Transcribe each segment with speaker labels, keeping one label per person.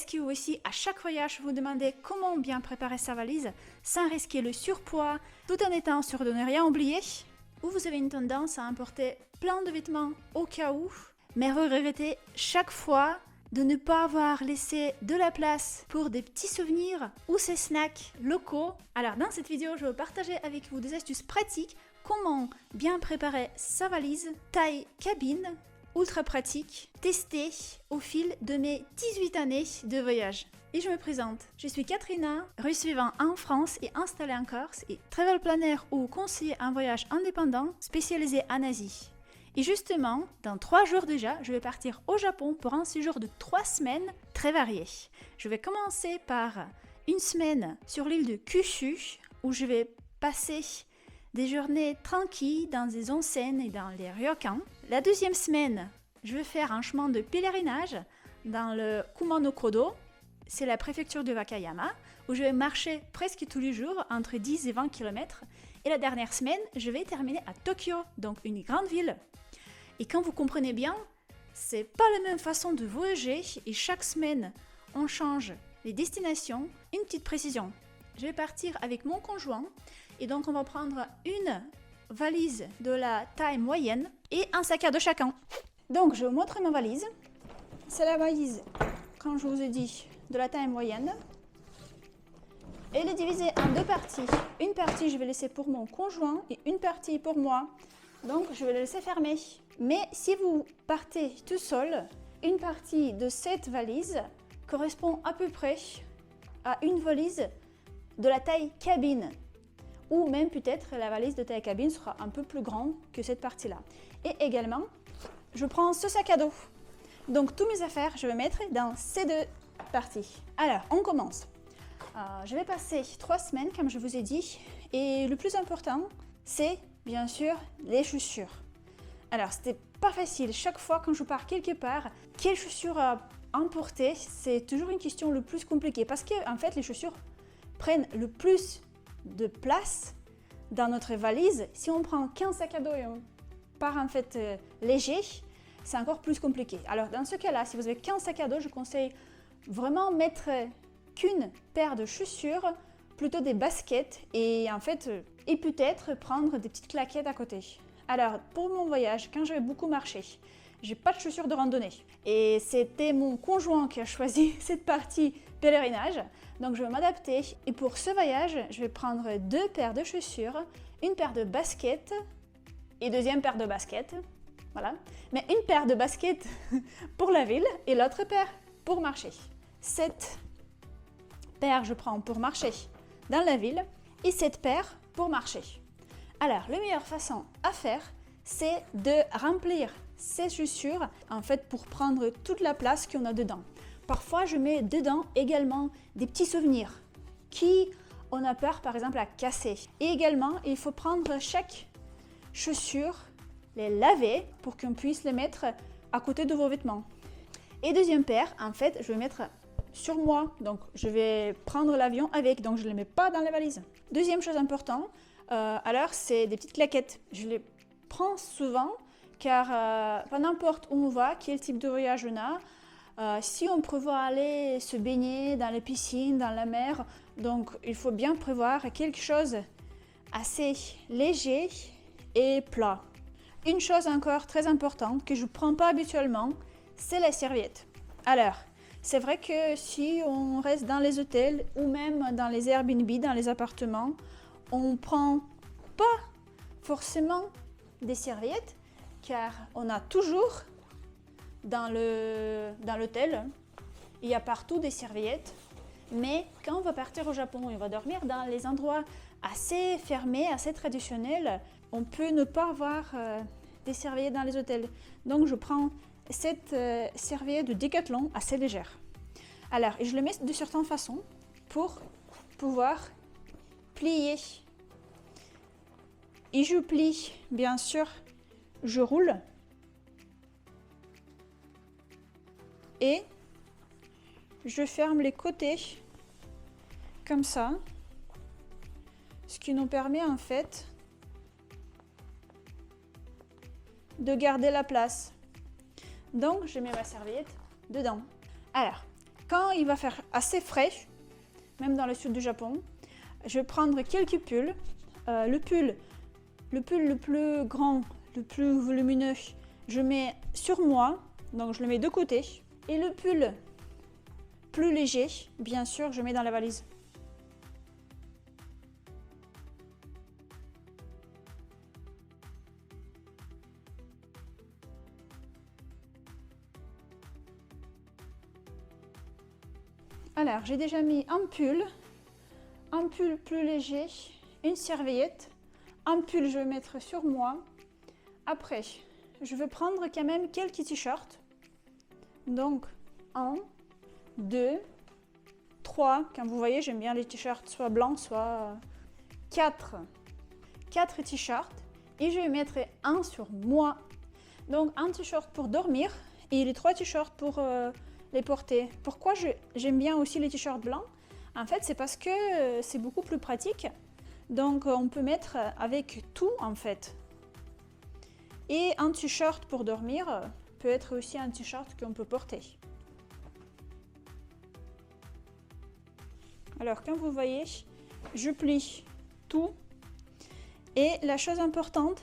Speaker 1: que vous aussi, à chaque voyage, vous demandez comment bien préparer sa valise sans risquer le surpoids, tout en étant sûr de ne rien oublier? Ou vous avez une tendance à emporter plein de vêtements au cas où, mais regrettez chaque fois de ne pas avoir laissé de la place pour des petits souvenirs ou ces snacks locaux? Alors dans cette vidéo, je vais partager avec vous des astuces pratiques, comment bien préparer sa valise, taille cabine, ultra pratique, testée au fil de mes 18 années de voyage. Et je me présente, je suis Katrina, russe vivant en France et installée en Corse et travel planner ou conseiller en voyage indépendant spécialisé en Asie. Et justement, dans 3 jours déjà, je vais partir au Japon pour un séjour de 3 semaines très varié. Je vais commencer par une semaine sur l'île de Kyushu où je vais passer des journées tranquilles dans des onsen et dans les ryokans. La deuxième semaine, je vais faire un chemin de pèlerinage dans le Kumano-Kodo, c'est la préfecture de Wakayama, où je vais marcher presque tous les jours entre 10 et 20 km. Et la dernière semaine, je vais terminer à Tokyo, donc une grande ville. Et quand vous comprenez bien, c'est pas la même façon de voyager et chaque semaine, on change les destinations. Une petite précision, je vais partir avec mon conjoint et donc on va prendre une valise de la taille moyenne et un sac à dos chacun. Donc je vous montre ma valise. C'est la valise, comme je vous ai dit, de la taille moyenne. Elle est divisée en 2 parties. Une partie je vais laisser pour mon conjoint et une partie pour moi. Donc je vais la laisser fermer. Mais si vous partez tout seul, une partie de cette valise correspond à peu près à une valise de la taille cabine. Ou même peut-être la valise de taille cabine sera un peu plus grande que cette partie-là. Et également, je prends ce sac à dos. Donc toutes mes affaires, je vais mettre dans ces 2 parties. Alors, on commence. Je vais passer 3 semaines, comme je vous ai dit. Et le plus important, c'est bien sûr les chaussures. Alors, c'était pas facile. Chaque fois quand je pars quelque part, quelles chaussures emporter, c'est toujours une question le plus compliquée. Parce que, en fait, les chaussures prennent le plus de place dans notre valise. Si on prend qu'un sac à dos et on part en fait léger, c'est encore plus compliqué. Alors dans ce cas-là, si vous avez qu'un sac à dos, je conseille vraiment mettre qu'une paire de chaussures, plutôt des baskets et en fait, et peut-être prendre des petites claquettes à côté. Alors pour mon voyage, quand je vais beaucoup marcher, j'ai pas de chaussures de randonnée et c'était mon conjoint qui a choisi cette partie pèlerinage, donc je vais m'adapter et pour ce voyage je vais prendre 2 paires de chaussures, une paire de baskets et deuxième paire de baskets, voilà, mais une paire de baskets pour la ville et l'autre paire pour marcher. Cette paire je prends pour marcher dans la ville et cette paire pour marcher. Alors la meilleure façon à faire, c'est de remplir ces chaussures en fait pour prendre toute la place qu'on a dedans. Parfois je mets dedans également des petits souvenirs qui on a peur par exemple à casser. Et également il faut prendre chaque chaussure, les laver pour qu'on puisse les mettre à côté de vos vêtements. Et deuxième paire, en fait je vais mettre sur moi, donc je vais prendre l'avion avec, donc je ne les mets pas dans la valise. Deuxième chose importante, alors c'est des petites claquettes. Je les prends souvent car peu importe où on va, quel type de voyage on a, si on prévoit aller se baigner dans les piscines, dans la mer, donc il faut bien prévoir quelque chose assez léger et plat. Une chose encore très importante que je ne prends pas habituellement, c'est la serviette. Alors, c'est vrai que si on reste dans les hôtels ou même dans les Airbnb, dans les appartements, on ne prend pas forcément des serviettes car on a toujours dans l'hôtel, il y a partout des serviettes. Mais quand on va partir au Japon et on va dormir dans les endroits assez fermés, assez traditionnels, on peut ne pas avoir des serviettes dans les hôtels. Donc je prends cette serviette de Decathlon assez légère. Alors, je le mets de certaines façons pour pouvoir plier. Et je plie, bien sûr, je roule. Et je ferme les côtés comme ça, ce qui nous permet en fait de garder la place. Donc je mets ma serviette dedans. Alors Quand il va faire assez frais, même dans le sud du Japon, je vais prendre quelques pulls. Le pull le plus grand, le plus volumineux, je mets sur moi, donc je le mets de côté. Et le pull plus léger, bien sûr, je mets dans la valise. Alors, j'ai déjà mis un pull plus léger, une serviette, un pull je vais mettre sur moi. Après, je vais prendre quand même quelques t-shirts. Donc, 1, 2, 3. Comme vous voyez, j'aime bien les t-shirts soit blancs, soit 4. 4 t-shirts. Et je vais mettre un sur moi. Donc, un t-shirt pour dormir et les 3 t-shirts pour les porter. Pourquoi j'aime bien aussi les t-shirts blancs? En fait, c'est parce que c'est beaucoup plus pratique. Donc, on peut mettre avec tout en fait. Et un t-shirt pour dormir peut être aussi un t-shirt qu'on peut porter. Alors, comme vous voyez, je plie tout. Et la chose importante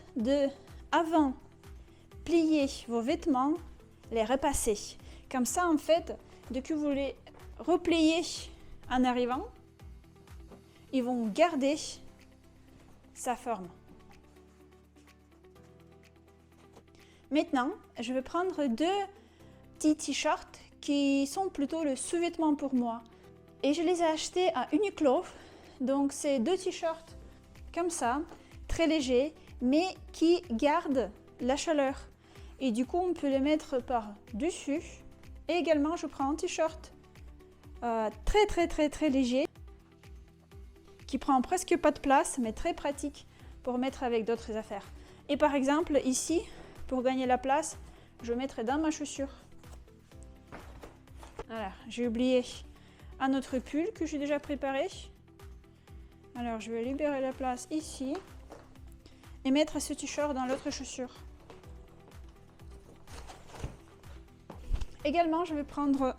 Speaker 1: avant plier vos vêtements, les repasser. Comme ça, en fait, dès que vous les repliez en arrivant, ils vont garder sa forme. Maintenant, je vais prendre 2 petits t-shirts qui sont plutôt le sous-vêtement pour moi. Et je les ai achetés à Uniqlo. Donc, c'est 2 t-shirts comme ça, très légers, mais qui gardent la chaleur. Et du coup, on peut les mettre par-dessus. Et également, je prends un t-shirt très léger qui prend presque pas de place, mais très pratique pour mettre avec d'autres affaires. Et par exemple, ici, pour gagner la place, je mettrai dans ma chaussure. Voilà, j'ai oublié un autre pull que j'ai déjà préparé. Alors, je vais libérer la place ici et mettre ce t-shirt dans l'autre chaussure. Également, je vais prendre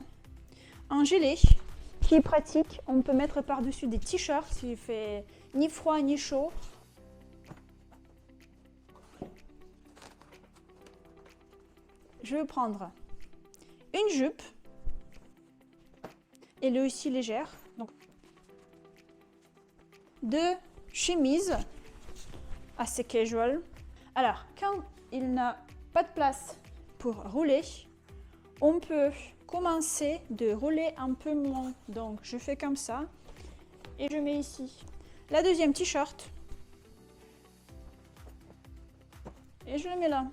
Speaker 1: un gilet qui est pratique. On peut mettre par-dessus des t-shirts s'il fait ni froid ni chaud. Je vais prendre une jupe. Elle est aussi légère. Donc, 2 chemises assez casual. Alors, quand il n'a pas de place pour rouler, on peut commencer de rouler un peu moins. Donc, je fais comme ça et je mets ici la deuxième t-shirt et je le mets là.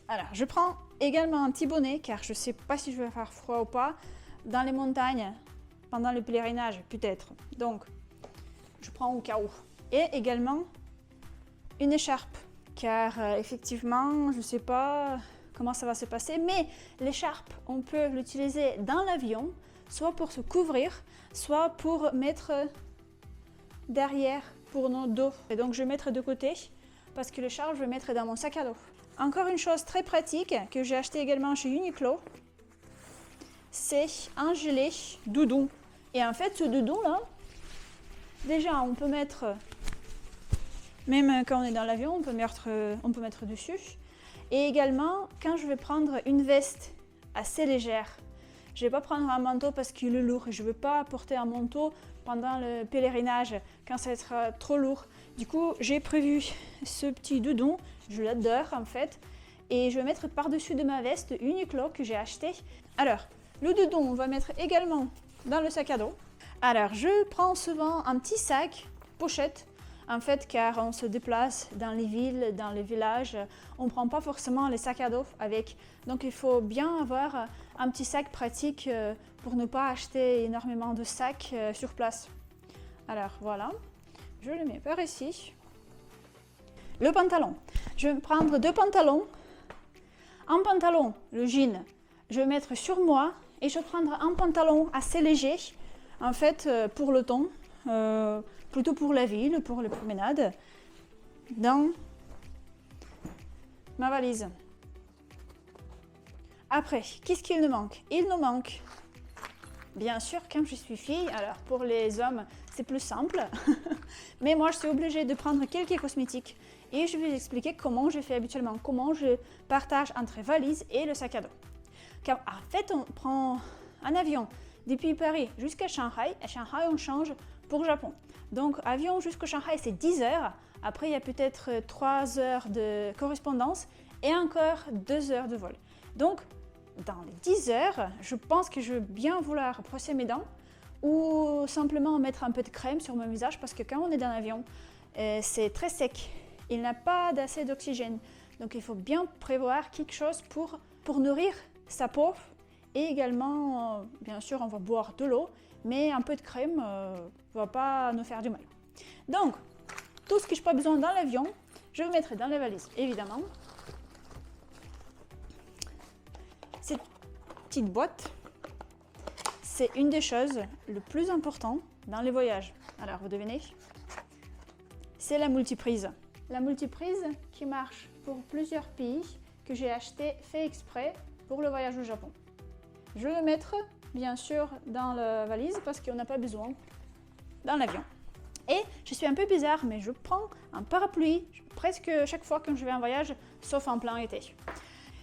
Speaker 1: Alors, je prends également un petit bonnet car je ne sais pas si je vais faire froid ou pas dans les montagnes pendant le pèlerinage, peut-être. Donc, je prends au cas où. Et également une écharpe car effectivement, je ne sais pas comment ça va se passer, mais l'écharpe, on peut l'utiliser dans l'avion, soit pour se couvrir, soit pour mettre derrière pour nos dos. Et donc, je vais mettre de côté parce que l'écharpe, je vais mettre dans mon sac à dos. Encore une chose très pratique que j'ai acheté également chez Uniqlo, c'est un gilet doudou. Et en fait, ce doudou là, déjà on peut mettre, même quand on est dans l'avion, on peut mettre dessus. Et également, quand je vais prendre une veste assez légère, je ne vais pas prendre un manteau parce qu'il est lourd. Je ne veux pas porter un manteau pendant le pèlerinage quand ça sera trop lourd. Du coup, j'ai prévu ce petit doudou. Je l'adore en fait. Et je vais mettre par-dessus de ma veste Uniqlo que j'ai acheté. Alors, le doudou, on va mettre également dans le sac à dos. Alors, je prends souvent un petit sac, pochette, en fait, car on se déplace dans les villes, dans les villages. On ne prend pas forcément les sacs à dos avec. Donc, il faut bien avoir un petit sac pratique pour ne pas acheter énormément de sacs sur place. Alors, voilà. Je le mets par ici. Le pantalon. Je vais prendre 2 pantalons. Un pantalon, le jean, je vais mettre sur moi et je vais prendre un pantalon assez léger, en fait, pour le temps, plutôt pour la ville, pour les promenades, dans ma valise. Après, qu'est-ce qu'il nous manque? Il nous manque, bien sûr, comme je suis fille, alors pour les hommes, c'est plus simple. Mais moi, je suis obligée de prendre quelques cosmétiques. Et je vais vous expliquer comment je fais habituellement, comment je partage entre valise et le sac à dos. Car en fait, on prend un avion depuis Paris jusqu'à Shanghai. À Shanghai, on change pour Japon. Donc, avion jusqu'au Shanghai, c'est 10 heures. Après, il y a peut-être 3 heures de correspondance et encore 2 heures de vol. Donc, dans les 10 heures, je pense que je vais bien vouloir brosser mes dents ou simplement mettre un peu de crème sur mon visage parce que quand on est dans l'avion, c'est très sec. Il n'a pas d'assez d'oxygène. Donc, il faut bien prévoir quelque chose pour nourrir sa peau. Et également, bien sûr, on va boire de l'eau, mais un peu de crème ne va pas nous faire du mal. Donc, tout ce que je n'ai pas besoin dans l'avion, je vais mettre dans la valise, évidemment. Cette petite boîte, c'est une des choses les plus importantes dans les voyages. Alors, vous devinez, c'est la multiprise. La multiprise qui marche pour plusieurs pays que j'ai acheté, fait exprès pour le voyage au Japon. Je vais le mettre, bien sûr, dans la valise parce qu'on n'a pas besoin dans l'avion. Et je suis un peu bizarre, mais je prends un parapluie presque chaque fois que je vais en voyage, sauf en plein été.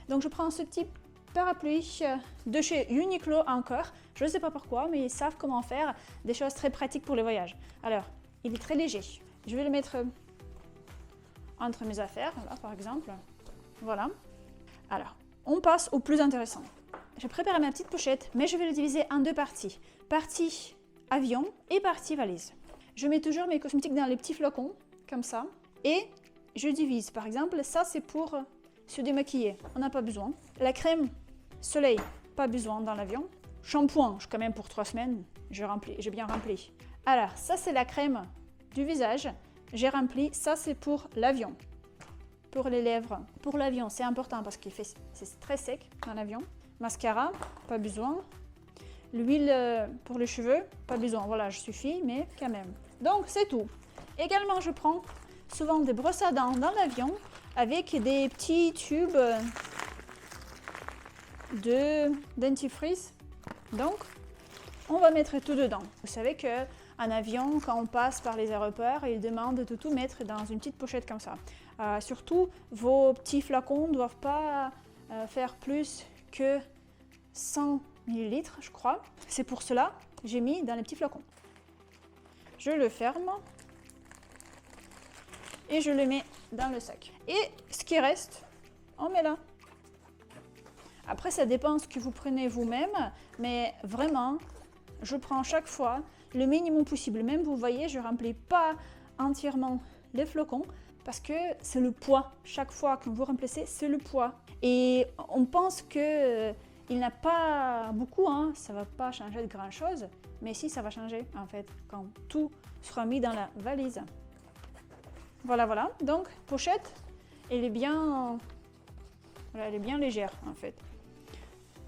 Speaker 1: Donc je prends ce petit parapluie de chez Uniqlo encore. Je ne sais pas pourquoi, mais ils savent comment faire des choses très pratiques pour les voyages. Alors, il est très léger. Je vais le mettre entre mes affaires, là par exemple. Voilà. Alors, on passe au plus intéressant. J'ai préparé ma petite pochette, mais je vais le diviser en deux parties. Partie avion et partie valise. Je mets toujours mes cosmétiques dans les petits flacons, comme ça. Et je divise. Par exemple, ça c'est pour se démaquiller. On n'a pas besoin. La crème soleil, pas besoin dans l'avion. Shampoing, quand même pour 3 semaines, j'ai bien rempli. Alors, ça c'est la crème du visage. J'ai rempli. Ça c'est pour l'avion. Pour les lèvres. Pour l'avion, c'est important parce que c'est très sec dans l'avion. Mascara, pas besoin. L'huile pour les cheveux, pas besoin. Voilà, je suis fille, mais quand même. Donc, c'est tout. Également, je prends souvent des brosses à dents dans l'avion avec des petits tubes de dentifrice. Donc, on va mettre tout dedans. Vous savez qu'en avion, quand on passe par les aéroports, ils demandent de tout mettre dans une petite pochette comme ça. Surtout, vos petits flacons ne doivent pas faire plus que 100 ml, je crois. C'est pour cela que j'ai mis dans les petits flacons. Je le ferme et je le mets dans le sac. Et ce qui reste, on met là. Après, ça dépend ce que vous prenez vous-même, mais vraiment, je prends chaque fois le minimum possible. Même, vous voyez, je ne remplis pas entièrement les flocons parce que c'est le poids. Chaque fois que vous remplissez, c'est le poids. Et on pense que il n'a pas beaucoup, hein, ça ne va pas changer de grand-chose, mais si, ça va changer en fait quand tout sera mis dans la valise. Voilà, voilà. Donc, pochette, elle est bien légère en fait.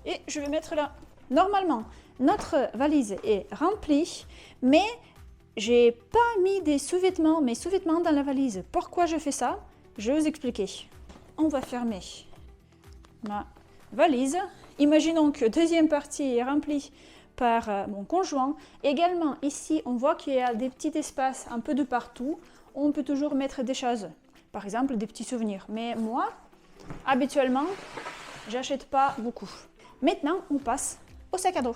Speaker 1: Et je vais mettre là. Normalement, notre valise est remplie, mais j'ai pas mis mes sous-vêtements dans la valise. Pourquoi je fais ça? Je vais vous expliquer. On va fermer ma valise. Imaginons que la deuxième partie est remplie par mon conjoint. Également, ici, on voit qu'il y a des petits espaces un peu de partout. On peut toujours mettre des choses, par exemple des petits souvenirs. Mais moi, habituellement, j'achète pas beaucoup. Maintenant, on passe au sac à dos.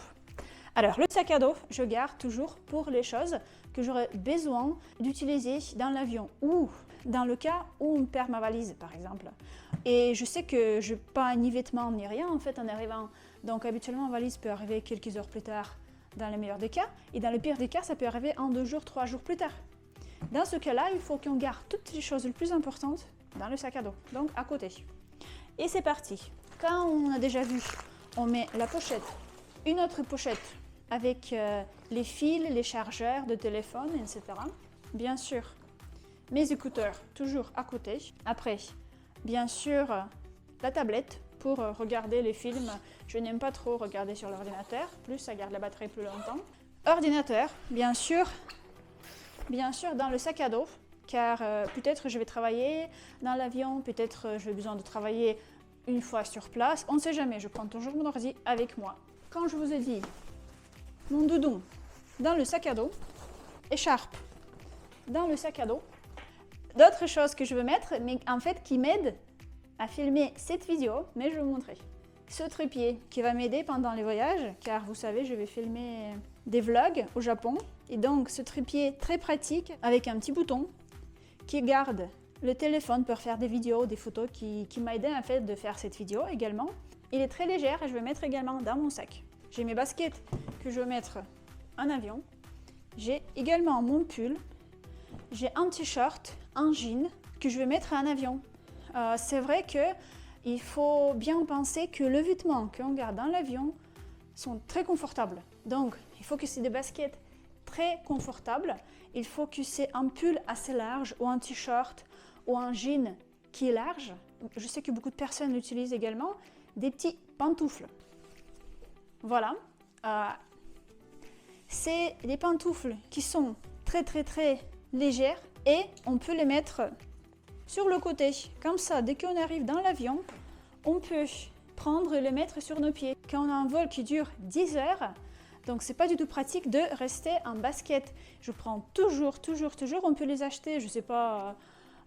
Speaker 1: Alors, le sac à dos, je garde toujours pour les choses que j'aurais besoin d'utiliser dans l'avion ou dans le cas où on perd ma valise, par exemple. Et je sais que je n'ai pas ni vêtements ni rien en fait en arrivant. Donc, habituellement, ma valise peut arriver quelques heures plus tard dans le meilleur des cas. Et dans le pire des cas, ça peut arriver en 2 jours, 3 jours plus tard. Dans ce cas-là, il faut qu'on garde toutes les choses les plus importantes dans le sac à dos, donc à côté. Et c'est parti. Quand on a déjà vu, on met la pochette, une autre pochette avec les fils, les chargeurs de téléphone, etc. Bien sûr, mes écouteurs toujours à côté. Après, bien sûr, la tablette pour regarder les films. Je n'aime pas trop regarder sur l'ordinateur, plus ça garde la batterie plus longtemps. Ordinateur, bien sûr dans le sac à dos, car peut-être je vais travailler dans l'avion, peut-être j'ai besoin de travailler une fois sur place, on ne sait jamais, je prends toujours mon ordi avec moi. Quand je vous ai dit mon doudou dans le sac à dos, écharpe dans le sac à dos, d'autres choses que je veux mettre, mais en fait qui m'aident à filmer cette vidéo, mais je vais vous montrer. Ce trépied qui va m'aider pendant les voyages, car vous savez, je vais filmer des vlogs au Japon. Et donc ce trépied très pratique avec un petit bouton qui garde le téléphone pour faire des vidéos, des photos qui m'a aidé en fait de faire cette vidéo également. Il est très léger et je vais mettre également dans mon sac. J'ai mes baskets que je vais mettre en avion. J'ai également mon pull. J'ai un t-shirt, un jean que je vais mettre en avion. C'est vrai qu'il faut bien penser que les vêtements qu'on garde dans l'avion sont très confortables. Donc, il faut que c'est des baskets très confortables. Il faut que c'est un pull assez large ou un t-shirt ou un jean qui est large. Je sais que beaucoup de personnes utilisent également des petits pantoufles. Voilà. C'est des pantoufles qui sont très légères et on peut les mettre sur le côté. Comme ça, dès qu'on arrive dans l'avion, on peut prendre et les mettre sur nos pieds. Quand on a un vol qui dure 10 heures, donc c'est pas du tout pratique de rester en basket. Je prends toujours, on peut les acheter, je sais pas,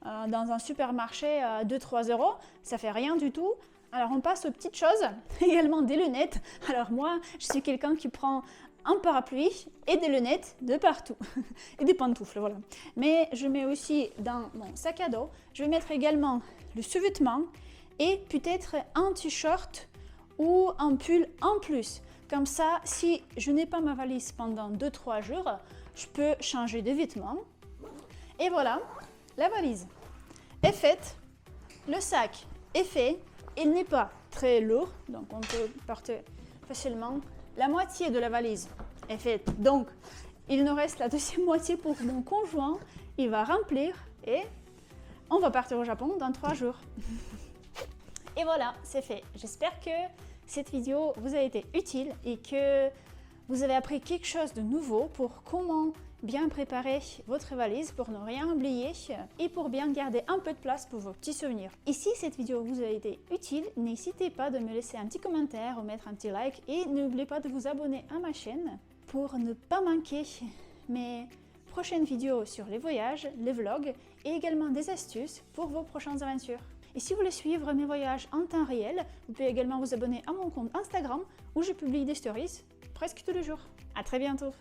Speaker 1: dans un supermarché à 2-3 euros, ça fait rien du tout. Alors on passe aux petites choses, également des lunettes. Alors moi, je suis quelqu'un qui prend un parapluie et des lunettes de partout et des pantoufles, voilà. Mais je mets aussi dans mon sac à dos, je vais mettre également le sous-vêtement et peut-être un t-shirt ou un pull en plus. Comme ça, si je n'ai pas ma valise pendant 2-3 jours, je peux changer de vêtements. Et voilà, la valise est faite, le sac est fait, il n'est pas très lourd, donc on peut porter facilement. La moitié de la valise est faite, donc il nous reste la deuxième moitié pour mon conjoint. Il va remplir et on va partir au Japon dans 3 jours. Et voilà, c'est fait. J'espère que cette vidéo vous a été utile et que vous avez appris quelque chose de nouveau pour comment bien préparer votre valise pour ne rien oublier et pour bien garder un peu de place pour vos petits souvenirs. Et si cette vidéo vous a été utile, n'hésitez pas de me laisser un petit commentaire ou mettre un petit like et n'oubliez pas de vous abonner à ma chaîne pour ne pas manquer mes prochaines vidéos sur les voyages, les vlogs et également des astuces pour vos prochaines aventures. Et si vous voulez suivre mes voyages en temps réel, vous pouvez également vous abonner à mon compte Instagram où je publie des stories presque tous les jours. À très bientôt!